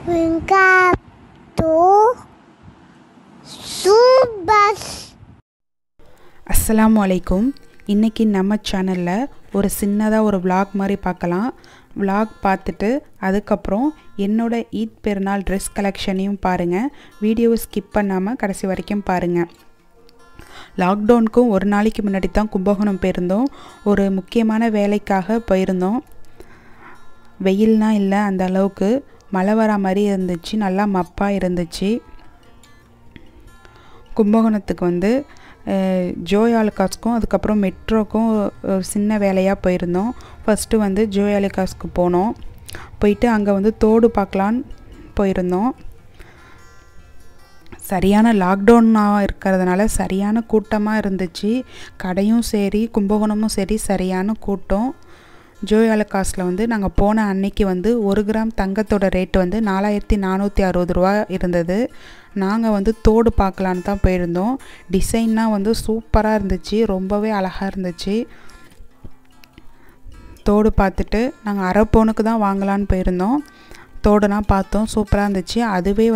Welcome to Subas. அஸ்ஸலாமு அலைக்கும். இன்றைக்கி நம்ம சேனலில் ஒரு சின்னதாக ஒரு vlog மாதிரி பார்க்கலாம். vlog பார்த்துட்டு அதுக்கப்புறம் என்னோடய ஈத் பெருநாள் ட்ரெஸ் கலெக்ஷனையும் பாருங்கள். வீடியோவை ஸ்கிப் பண்ணாமல் கடைசி வரைக்கும் பாருங்கள். லாக்டவுனுக்கும் ஒரு நாளைக்கு முன்னாடி தான் கும்பகோணம் போயிருந்தோம். ஒரு முக்கியமான வேலைக்காக போயிருந்தோம். வெயில்னால் இல்லை, அந்த அளவுக்கு மழை வர மாதிரி இருந்துச்சு, நல்லா மப்பாக இருந்துச்சு. கும்பகோணத்துக்கு ஜோய் ஆலுக்காஸ்க்கும் அதுக்கப்புறம் மெட்ரோக்கும் சின்ன வேலையாக போயிருந்தோம். ஃபஸ்ட்டு ஜோய் ஆலுக்காஸ்க்கு போனோம். போயிட்டு அங்கே தோடு பார்க்கலான்னு போயிருந்தோம். சரியான லாக்டவுனாக இருக்கிறதுனால சரியான கூட்டமாக இருந்துச்சு. கடையும் சரி கும்பகோணமும் சரி சரியான கூட்டம். ஜோய் ஆலுக்காஸில் நாங்கள் போன அன்னைக்கு 1 கிராம் தங்கத்தோட ரேட்டு 4460 ரூபா இருந்தது. நாங்கள் தோடு பார்க்கலான்னு தான் போயிருந்தோம். டிசைன்னால் சூப்பராக இருந்துச்சு, ரொம்பவே அழகாக இருந்துச்சு. தோடு பார்த்துட்டு நாங்கள் அரை பவுனுக்கு தான் வாங்கலான்னு போயிருந்தோம். தோடுலாம் பார்த்தோம், சூப்பராக இருந்துச்சு. அதுவே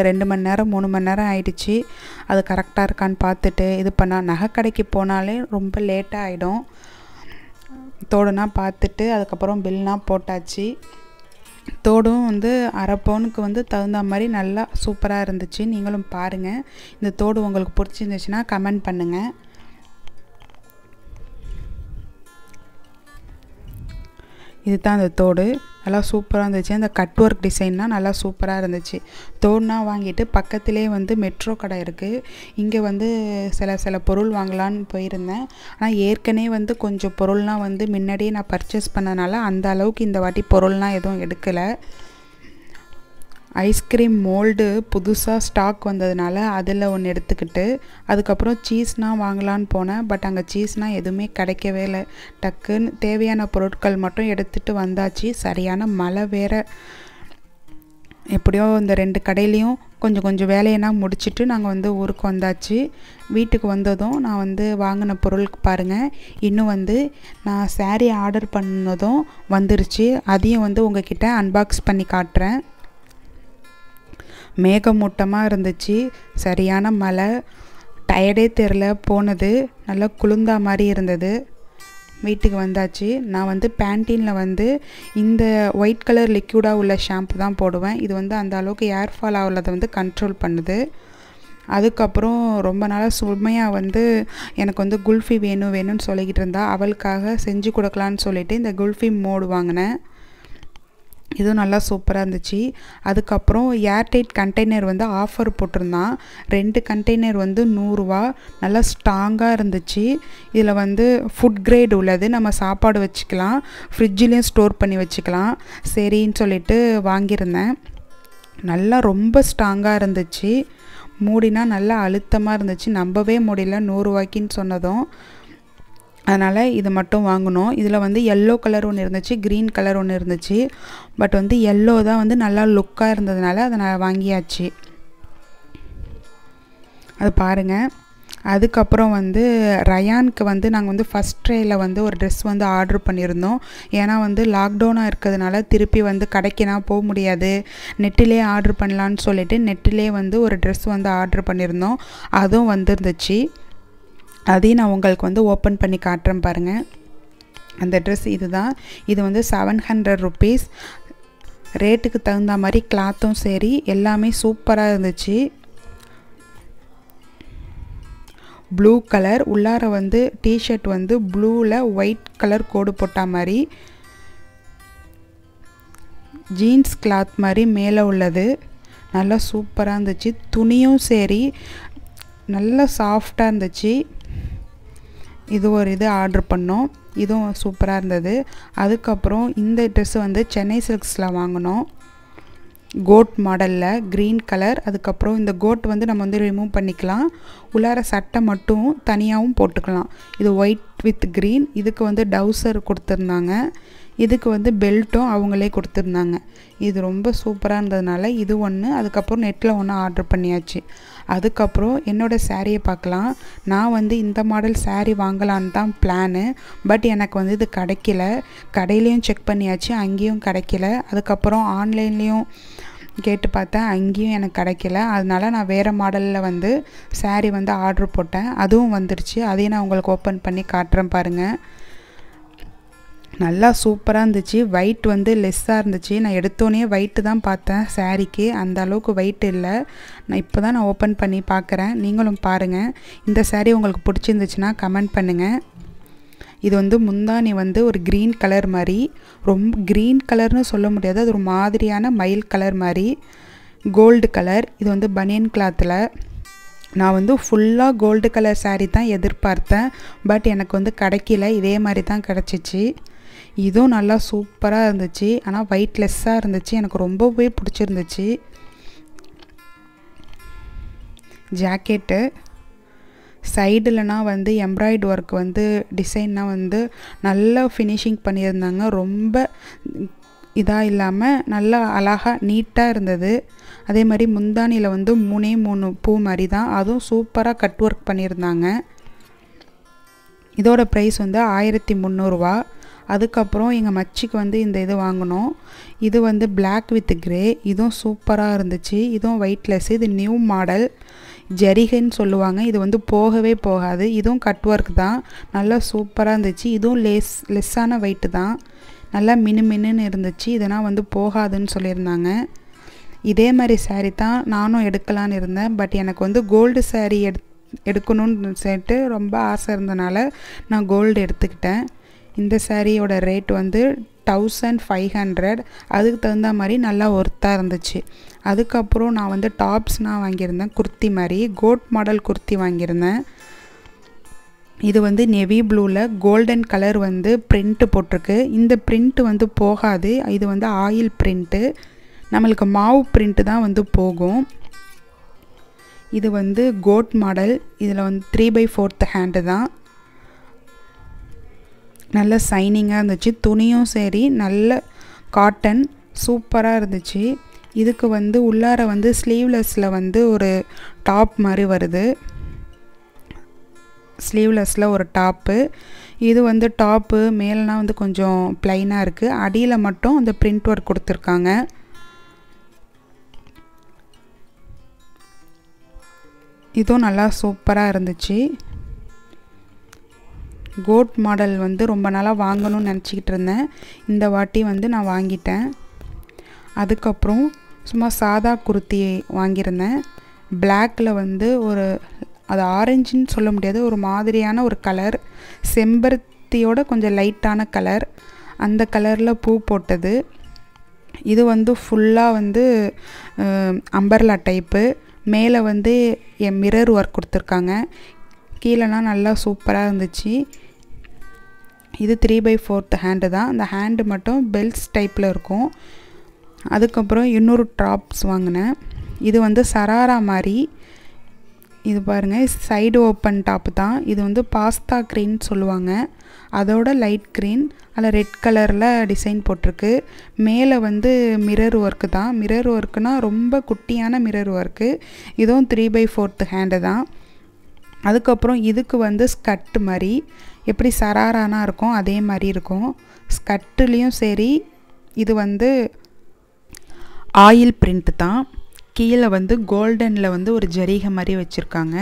2 மணி நேரம் 3 மணி நேரம் ஆயிடுச்சு. அது கரெக்டாக இருக்கான்னு பார்த்துட்டு இது பண்ணால் நகைக்கடைக்கு போனாலே ரொம்ப லேட்டாக ஆகிடும். தோடுனா பார்த்துட்டு அதுக்கப்புறம் பில்னால் போட்டாச்சு. தோடும் அரை பவுனுக்கு தகுந்த மாதிரி நல்லா சூப்பராக இருந்துச்சு. நீங்களும் பாருங்கள். இந்த தோடு உங்களுக்கு பிடிச்சிருந்துச்சுன்னா கமெண்ட் பண்ணுங்கள். இதுதான் அந்த தோடு, நல்லா சூப்பராக இருந்துச்சு. அந்த கட் ஒர்க் டிசைன்னால் நல்லா சூப்பராக இருந்துச்சு. தோடுனா வாங்கிட்டு பக்கத்திலே மெட்ரோ கடை இருக்குது. இங்கே சில பொருள் வாங்கலான்னு போயிருந்தேன். ஆனால் ஏற்கனவே கொஞ்சம் பொருள்னால் முன்னாடியே நான் பர்ச்சேஸ் பண்ணனால அந்த அளவுக்கு இந்த வாட்டி பொருள்னால் எதுவும் எடுக்கலை. ஐஸ்கிரீம் மோல்டு புதுசாக ஸ்டாக் வந்ததுனால அதில் ஒன்று எடுத்துக்கிட்டு அதுக்கப்புறம் சீஸ்னால் வாங்கலான்னு போனேன். பட் அங்கே சீஸ்னால் எதுவுமே கிடைக்கவே இல்லை. டக்குன்னு தேவையான பொருட்கள் மட்டும் எடுத்துகிட்டு வந்தாச்சு. சரியான மழை வேறு. எப்படியோ இந்த 2 கடையிலையும் கொஞ்சம் வேலையெல்லாம் முடிச்சுட்டு நாங்கள் ஊருக்கு வந்தாச்சு. வீட்டுக்கு வந்ததும் நான் வாங்கின பொருளுக்கு பாருங்கள். இன்னும் நான் சாரீ ஆர்டர் பண்ணதும் வந்துருச்சு. அதையும் உங்ககிட்ட அன்பாக்ஸ் பண்ணி காட்டுறேன். மேகமூட்டமாக இருந்துச்சு, சரியான மழை, டயர்டே தெரில. போனது நல்லா குளிர்ந்தா மாதிரி இருந்தது. வீட்டுக்கு வந்தாச்சு. நான் பேண்டீனில் இந்த ஒயிட் கலர் லிக்யூடாக உள்ள ஷாம்பு தான் போடுவேன். இது அந்த அளவுக்கு ஏர் ஃபால் ஆகிறத கண்ட்ரோல் பண்ணுது. அதுக்கப்புறம் ரொம்ப நாளாக சுமையாக எனக்கு குல்ஃபி வேணும்னு சொல்லிக்கிட்டு இருந்தா. அவளுக்காக செஞ்சு கொடுக்கலான்னு சொல்லிவிட்டு இந்த குல்ஃபி மோடு வாங்கினேன். இதுவும் நல்லா சூப்பராக இருந்துச்சு. அதுக்கப்புறம் ஏர்டைட் கண்டெய்னர் ஆஃபர் போட்டிருந்தான். 2 கண்டெய்னர் 100 ரூபா. நல்லா ஸ்ட்ராங்காக இருந்துச்சு. இதில் ஃபுட் கிரேட் உள்ளது, நம்ம சாப்பாடு வச்சுக்கலாம், ஃப்ரிட்ஜிலையும் ஸ்டோர் பண்ணி வச்சுக்கலாம். சரின்னு சொல்லிட்டு வாங்கியிருந்தேன். நல்லா ரொம்ப ஸ்ட்ராங்காக இருந்துச்சு. மூடினா நல்லா அழுத்தமாக இருந்துச்சு. நம்பவே முடியல 100 ரூபாய்க்குன்னு சொன்னதும். அதனால் இது மட்டும் வாங்கினோம். இதில் எல்லோ கலர் ஒன்று இருந்துச்சு, க்ரீன் கலர் ஒன்று இருந்துச்சு. பட் எல்லோ தான் நல்லா லுக்காக இருந்ததுனால அதை நான் வாங்கியாச்சு. அது பாருங்கள். அதுக்கப்புறம் ரயானுக்கு நாங்கள் ஃபஸ்ட் ட்ரேயில் ஒரு ட்ரெஸ் ஆர்டர் பண்ணியிருந்தோம். ஏன்னா லாக்டவுனாக இருக்கிறதுனால திருப்பி கடைக்குனா போக முடியாது, நெட்டிலே ஆர்டர் பண்ணலான்னு சொல்லிட்டு நெட்டிலே ஒரு ட்ரெஸ் ஆர்டர் பண்ணியிருந்தோம். அதுவும் வந்துருந்துச்சு. அதையும் நான் உங்களுக்கு ஓப்பன் பண்ணி காட்டுறேன் பாருங்கள். அந்த ட்ரெஸ் இதுதான். இது 700 ருபீஸ். ரேட்டுக்கு தகுந்த மாதிரி கிளாத்தும் சரி எல்லாமே சூப்பராக இருந்துச்சு. ப்ளூ கலர் உள்ளார டிஷர்ட் ப்ளூவில் ஒயிட் கலர் கோடு போட்ட மாதிரி, ஜீன்ஸ் கிளாத் மாதிரி மேலே உள்ளது. நல்லா சூப்பராக இருந்துச்சு. துணியும் சரி நல்லா சாஃப்டாக இருந்துச்சு. இது ஒரு இது ஆர்டர் பண்ணோம். இதுவும் சூப்பராக இருந்தது. அதுக்கப்புறம் இந்த ட்ரெஸ்ஸு சென்னை சில்க்ஸில் வாங்கினோம். கோட் மாடலில் க்ரீன் கலர். அதுக்கப்புறம் இந்த கோட் நம்ம ரிமூவ் பண்ணிக்கலாம். உள்ளார சட்டை மட்டும் தனியாகவும் போட்டுக்கலாம். இது ஒயிட் வித் க்ரீன். இதுக்கு டவுசர் கொடுத்துருந்தாங்க. இதுக்கு பெல்ட்டும் அவங்களே கொடுத்துருந்தாங்க. இது ரொம்ப சூப்பராக இருந்ததுனால இது ஒன்று. அதுக்கப்புறம் நெட்டில் ஒன்று ஆர்டர் பண்ணியாச்சு. அதுக்கப்புறம் என்னோடய சாரியை பார்க்கலாம். நான் இந்த மாடல் சாரீ வாங்கலான்னு தான் பிளானு. பட் எனக்கு இது கிடைக்கல. கடையிலையும் செக் பண்ணியாச்சு, அங்கேயும் கிடைக்கல. அதுக்கப்புறம் ஆன்லைன்லேயும் கேட்டு பார்த்தேன், அங்கேயும் எனக்கு கிடைக்கல. அதனால நான் வேறு மாடலில் வந்து சாரீ வந்து ஆர்டர் போட்டேன். அதுவும் வந்துருச்சு. அதையும் நான் உங்களுக்கு ஓப்பன் பண்ணி காட்டுறேன் பாருங்கள். நல்லா சூப்பராக இருந்துச்சு. வெயிட் வந்து லெஸ்ஸாக இருந்துச்சு. நான் எடுத்தோடனே வெயிட்டு தான் பார்த்தேன் சாரீக்கு, அந்த அளவுக்கு வெயிட் இல்லை. நான் இப்போ தான் ஓப்பன் பண்ணி பார்க்குறேன். நீங்களும் பாருங்கள். இந்த சாரீ உங்களுக்கு பிடிச்சிருந்துச்சுன்னா கமெண்ட் பண்ணுங்கள். இது வந்து முந்தானி வந்து ஒரு க்ரீன் கலர் மாதிரி, ரொம்ப க்ரீன் கலர்னு சொல்ல முடியாது, அது ஒரு மாதிரியான மயில் கலர் மாதிரி, கோல்டு கலர். இது வந்து பனியன் கிளாத்தில். நான் வந்து ஃபுல்லாக கோல்டு கலர் சாரீ தான் எதிர்பார்த்தேன். பட் எனக்கு வந்து கிடைக்கல, இதே மாதிரி தான் கிடச்சிச்சு. இதுவும் நல்லா சூப்பராக இருந்துச்சு. ஆனால் வெயிட்லெஸ்ஸாக இருந்துச்சு. எனக்கு ரொம்பவே பிடிச்சிருந்துச்சு. ஜாக்கெட்டு சைடுலனா வந்து எம்ப்ராய்டு ஒர்க் வந்து டிசைன்னா வந்து நல்லா ஃபினிஷிங் பண்ணியிருந்தாங்க. ரொம்ப இதாக இல்லாமல் நல்லா அழகாக நீட்டாக இருந்தது. அதே மாதிரி முந்தானியில் வந்து 3 பூ மாதிரி தான், அதுவும் சூப்பராக கட் ஒர்க் பண்ணியிருந்தாங்க. இதோட ப்ரைஸ் வந்து 1300 ரூபா. அதுக்கப்புறம் எங்கள் மச்சிக்கு வந்து இந்த இது வாங்கினோம். இது வந்து பிளாக் வித் கிரே. இதுவும் சூப்பராக இருந்துச்சு. இதுவும் வெயிட்லெஸ். இது நியூ மாடல், ஜரிகைன்னு சொல்லுவாங்க. இது வந்து போகவே போகாது. இதுவும் கட் ஒர்க் தான், நல்லா சூப்பராக இருந்துச்சு. இதுவும் லெஸ்ஸான வெயிட்டு தான், நல்லா மினுன்னு இருந்துச்சு. இதெல்லாம் வந்து போகாதுன்னு சொல்லியிருந்தாங்க. இதே மாதிரி சாரீ தான் நானும் எடுக்கலான்னு இருந்தேன். பட் எனக்கு வந்து கோல்டு சாரீ எடுக்கணும்னு சொல்லிட்டு ரொம்ப ஆசை இருந்தனால நான் கோல்டு எடுத்துக்கிட்டேன். இந்த சாரியோட ரேட் வந்து 1500. அதுக்கு தகுந்த மாதிரி நல்லா ஒர்த்தாக இருந்துச்சு. அதுக்கப்புறம் நான் வந்து டாப்ஸ்னால் வாங்கியிருந்தேன், குர்த்தி மாதிரி கோட் மாடல் குர்த்தி வாங்கியிருந்தேன். இது வந்து நேவி ப்ளூவில் கோல்டன் கலர் வந்து பிரிண்ட்டு போட்டிருக்கு. இந்த பிரிண்ட்டு வந்து போகாது. இது வந்து ஆயில் பிரிண்ட்டு, நம்மளுக்கு மாவு பிரிண்ட்டு தான் வந்து போகும். இது வந்து கோட் மாடல். இதில் வந்து 3/4 ஹேண்டு தான். நல்ல சைனிங்காக இருந்துச்சு. துணியும் சரி நல்ல காட்டன், சூப்பராக இருந்துச்சு. இதுக்கு வந்து உள்ளார வந்து ஸ்லீவ்லெஸ்ஸில் வந்து ஒரு டாப் மாதிரி வருது. ஸ்லீவ்லெஸ்ஸில் ஒரு டாப்பு. இது வந்து டாப்பு மேலனா வந்து கொஞ்சம் ப்ளைனாக இருக்குது. அடியில் மட்டும் அந்த பிரிண்ட் ஒர்க் கொடுத்துருக்காங்க. இதுவும் நல்லா சூப்பராக இருந்துச்சு. கோட் மாடல் வந்து ரொம்ப நாளாக வாங்கணும்னு நினச்சிக்கிட்டு இருந்தேன். இந்த வாட்டி வந்து நான் வாங்கிட்டேன். அதுக்கப்புறம் சும்மா சாதா குர்த்தி வாங்கியிருந்தேன். பிளாக்கில் வந்து ஒரு அது ஆரஞ்சுன்னு சொல்ல முடியாது, ஒரு மாதிரியான ஒரு கலர், செம்பருத்தியோட கொஞ்சம் லைட்டான கலர், அந்த கலரில் பூ போட்டது. இது வந்து ஃபுல்லாக வந்து அம்பர்லா டைப்பு. மேலே வந்து மிரர் ஒர்க் கொடுத்துருக்காங்க. கீழேனா நல்லா சூப்பராக இருந்துச்சு. இது 3/4 ஹேண்டு தான். அந்த ஹேண்டு மட்டும் பெல்ஸ் டைப்பில் இருக்கும். அதுக்கப்புறம் இன்னொரு டாப்ஸ் வாங்கினேன். இது வந்து சராரா மாதிரி. இது பாருங்கள், சைடு ஓப்பன் டாப்பு தான். இது வந்து பாஸ்தா க்ரீன் சொல்லுவாங்க, அதோட லைட் க்ரீன். அதில் ரெட் கலரில் டிசைன் போட்டிருக்கு. மேலே வந்து மிரர் ஒர்க்கு தான். மிரர் ஒர்க்குனால் ரொம்ப குட்டியான மிரர் ஒர்க்கு. இதுவும் 3/4 ஹேண்டு தான். அதுக்கப்புறம் இதுக்கு வந்து ஸ்கர்ட் மாதிரி, எப்படி சராரானா இருக்கும் அதே மாதிரி இருக்கும். ஸ்கர்ட்டுலேயும் சரி இது வந்து ஆயில் பிரிண்ட் தான். கீழே வந்து கோல்டனில் வந்து ஒரு ஜரிகை மாதிரி வச்சுருக்காங்க.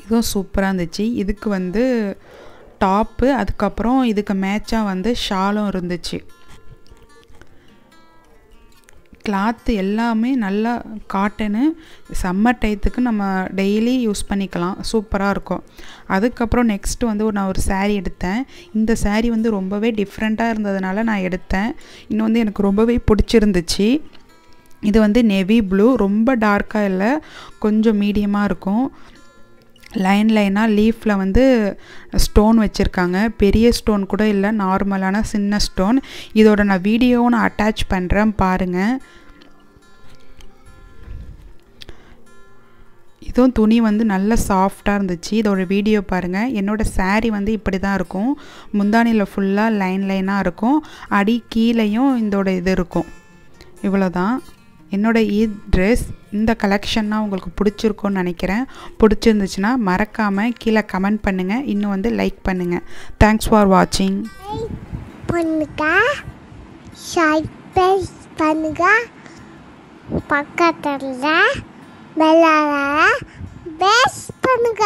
இதுவும் சூப்பராக இருந்துச்சு. இதுக்கு வந்து டாப்பு, அதுக்கப்புறம் இதுக்கு மேட்சாக வந்து ஷாலும் இருந்துச்சு. கிளாத்து எல்லாமே நல்லா காட்டனு, சம்மர் டைத்துக்கு நம்ம டெய்லி யூஸ் பண்ணிக்கலாம், சூப்பராக இருக்கும். அதுக்கப்புறம் நெக்ஸ்ட்டு வந்து நான் ஒரு சாரீ எடுத்தேன். இந்த சாரீ வந்து ரொம்பவே டிஃப்ரெண்ட்டாக இருந்ததுனால நான் எடுத்தேன். இன்னும் வந்து எனக்கு ரொம்பவே பிடிச்சிருந்துச்சு. இது வந்து நேவி ப்ளூ, ரொம்ப டார்க்காக இல்லை, கொஞ்சம் மீடியமாக இருக்கும். லைனாக லீஃபில் வந்து ஸ்டோன் வச்சுருக்காங்க. பெரிய ஸ்டோன் கூட இல்லை, நார்மலான சின்ன ஸ்டோன். இதோட நான் வீடியோவும் நான் அட்டாச் பண்ணுறேன் பாருங்கள். இதுவும் துணி வந்து நல்ல சாஃப்டாக இருந்துச்சு. இதோட வீடியோ பாருங்கள். என்னோடய சாரீ வந்து இப்படி தான் இருக்கும். முந்தானியில் ஃபுல்லாக லைனாக இருக்கும். அடி கீழேயும் இதோட இது இருக்கும். இவ்வளோதான் என்னோடய ட்ரெஸ். இந்த கலெக்ஷன்னா உங்களுக்கு பிடிச்சிருக்கும்னு நினைக்கிறேன். பிடிச்சிருந்துச்சுன்னா மறக்காமல் கீழே கமெண்ட் பண்ணுங்கள், இன்னும் வந்து லைக் பண்ணுங்கள். தேங்க்ஸ் ஃபார் வாட்சிங். பண்ணுங்க, சப்ஸ்கிரைப் பண்ணுங்க. பக்கத்தில் விளையாட பேஸ் பண்ணுங்க.